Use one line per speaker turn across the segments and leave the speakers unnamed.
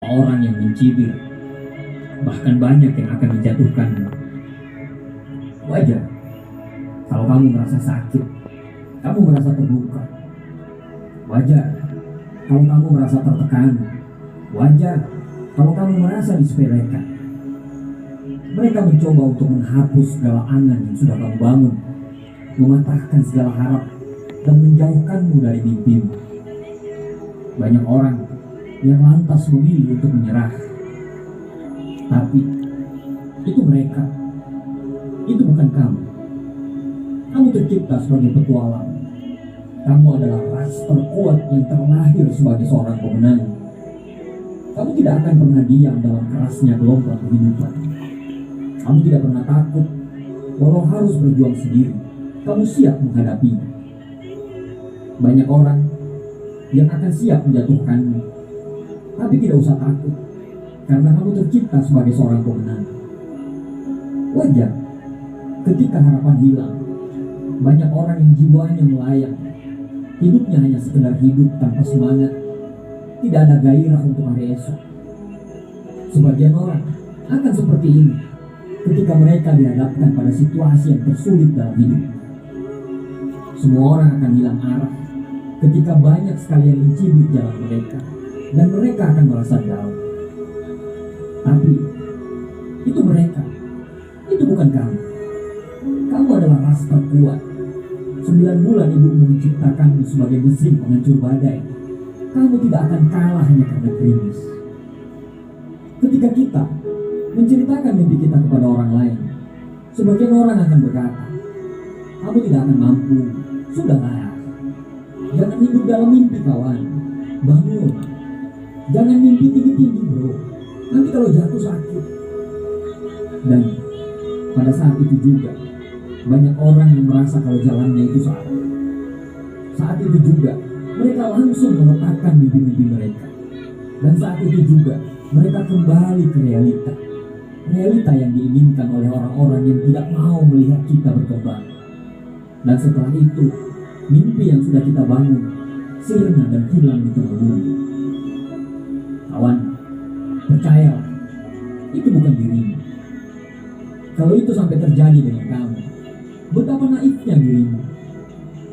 orang yang mencibir, bahkan banyak yang akan menjatuhkan. Wajar kalau kamu merasa sakit, kamu merasa terluka. Wajar kalau kamu merasa tertekan. Wajar kalau kamu merasa disepelekan. Mereka mencoba untuk menghapus segala angan yang sudah kamu bangun, mematahkan segala harap, dan menjauhkanmu dari mimpimu. Banyak orang yang lantas memilih untuk menyerah. Tapi itu mereka, itu bukan kamu. Kamu tercipta sebagai petualang. Kamu adalah ras terkuat yang terlahir sebagai seorang pemenang. Kamu tidak akan pernah diam dalam kerasnya gelombang kehidupan. Kamu tidak pernah takut walau harus berjuang sendiri. Kamu siap menghadapinya. Banyak orang yang akan siap menjatuhkanmu, tapi tidak usah takut, karena kamu tercipta sebagai seorang pemenang. Wajar ketika harapan hilang. Banyak orang yang jiwanya melayang. Hidupnya hanya sekedar hidup tanpa semangat. Tidak ada gairah untuk hari esok. Sebagian orang akan seperti ini ketika mereka dihadapkan pada situasi yang tersulit dalam hidup. Semua orang akan hilang arah ketika banyak sekali yang mencibir jalan mereka, dan mereka akan merasa down. Tapi itu mereka, itu bukan kamu. Kamu adalah ras terkuat. 9 bulan ibumu menciptakanmu sebagai mesin penghancur badai. Kamu tidak akan kalah hanya karena gerimis. Ketika kita menceritakan mimpi kita kepada orang lain, sebagian orang akan berkata, kamu tidak akan mampu, sudahlah. Jangan hidup dalam mimpi, kawan. Bangun. Jangan mimpi tinggi-tinggi, bro. Nanti kalau jatuh sakit. Dan pada saat itu juga banyak orang yang merasa kalau jalannya itu salah. Saat itu juga mereka langsung meletakkan mimpi-mimpi mereka. Dan saat itu juga mereka kembali ke realita. Realita yang diinginkan oleh orang-orang yang tidak mau melihat kita berkembang. Dan setelah itu, mimpi yang sudah kita bangun sirna dan hilang di tengah bumi. Kawan, percayalah, itu bukan dirimu. Kalau itu sampai terjadi dengan kamu, betapa naifnya dirimu.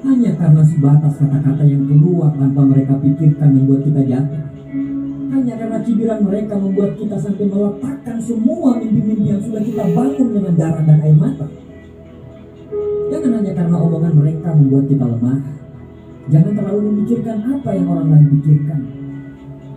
Hanya karena sebatas kata-kata yang keluar tanpa mereka pikirkan membuat kita jatuh. Hanya karena cibiran mereka membuat kita sampai meletakkan semua mimpi-mimpi yang sudah kita bangun dengan darah dan air mata. Jangan hanya karena omongan mereka membuat kita lemah. Jangan terlalu memikirkan apa yang orang lain pikirkan.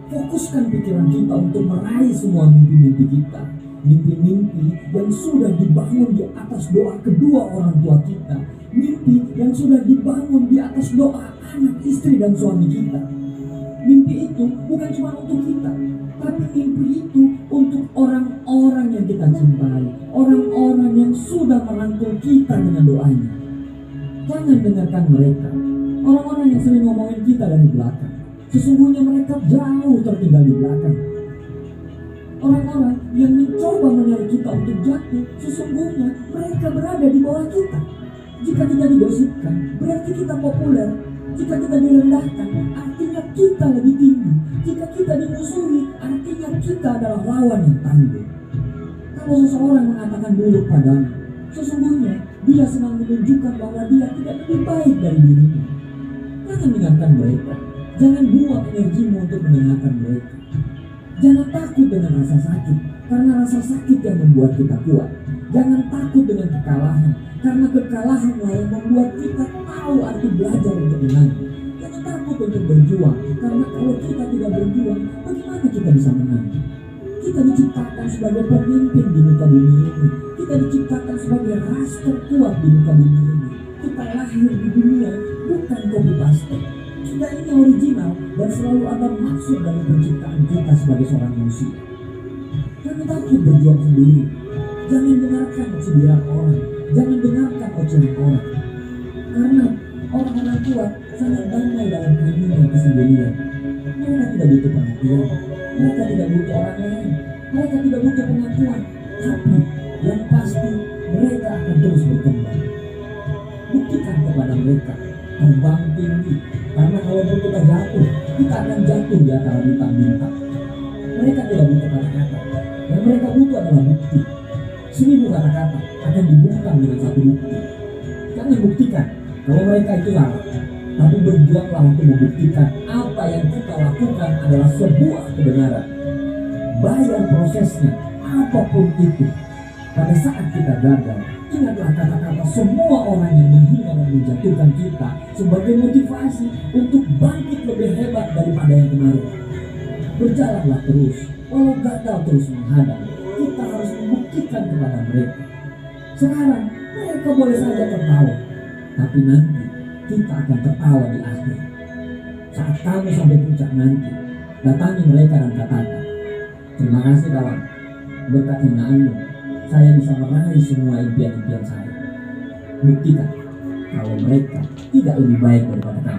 Fokuskan pikiran kita untuk meraih semua mimpi-mimpi kita. Mimpi-mimpi yang sudah dibangun di atas doa kedua orang tua kita. Mimpi yang sudah dibangun di atas doa anak, istri, dan suami kita. Mimpi itu bukan cuma untuk kita, tapi mimpi itu untuk orang-orang yang kita cintai, orang-orang yang sudah merangkul kita dengan doanya. Jangan dengarkan mereka, orang-orang yang sering ngomongin kita dari belakang. Sesungguhnya mereka jauh tertinggal di belakang. Orang-orang yang mencoba menarik kita untuk jatuh, sesungguhnya mereka berada di bawah kita. Jika kita digosipkan, berarti kita populer. Jika kita direndahkan, artinya kita lebih tinggi. Jika kita dimusuhi, artinya kita adalah lawan yang tangguh. Kalau seseorang mengatakan buruk padamu, sesungguhnya dia sedang menunjukkan bahwa dia tidak lebih baik dari dirimu. Jangan dengarkan mereka. Jangan buang energimu untuk mendengarkan mereka. Jangan takut dengan rasa sakit, karena rasa sakit yang membuat kita kuat. Jangan takut dengan kekalahan, karena kekalahanlah yang membuat kita tahu arti belajar untuk menang. Jangan takut untuk berjuang, karena kalau kita tidak berjuang, bagaimana kita bisa menang? Kita diciptakan sebagai pemimpin di muka bumi ini. Kita diciptakan sebagai ras terkuat di muka bumi ini. Kita lahir di dunia bukan copy paste. Kita ini original dan selalu ada maksud dari penciptaan kita sebagai seorang manusia. Jangan takut berjuang sendiri. Jangan dengarkan cibiran orang. Jangan dengarkan ocehan orang. Karena orang-orang kuat sangat damai dalam keheningan kesendirian. Mereka tidak butuh perhatian. Mereka tidak butuh orang lain. Mereka tidak butuh pengakuan. Tapi yang pasti mereka akan terus berkembang. Buktikan kepada mereka terbang tinggi. Karena kalau kita jatuh, kita akan jatuh di antara bintang-bintang. Mereka tidak butuh kata-kata. Yang mereka butuh adalah bukti. 1000 kata-kata akan dibungkam dengan satu bukti. Jangan buktikan kalau mereka itu salah, tapi berjuanglah untuk membuktikan apa yang kita lakukan adalah sebuah kebenaran. Bayar prosesnya, apapun itu. Pada saat kita gagal, ingatlah kata-kata semua orang yang menghina dan menjatuhkan kita sebagai motivasi untuk bangkit lebih hebat daripada yang kemarin. Berjalanlah terus, walau gagal terus menghadang, kita harus membuktikan kepada mereka. Sekarang mereka boleh saja tertawa, tapi nanti kita akan tertawa di akhir. Saat kamu sampai puncak nanti, datangi mereka dan katakan, terima kasih kawan, berkat hinaanmu saya bisa meraih semua impian-impian saya. Buktikan kalau mereka tidak lebih baik daripada kamu.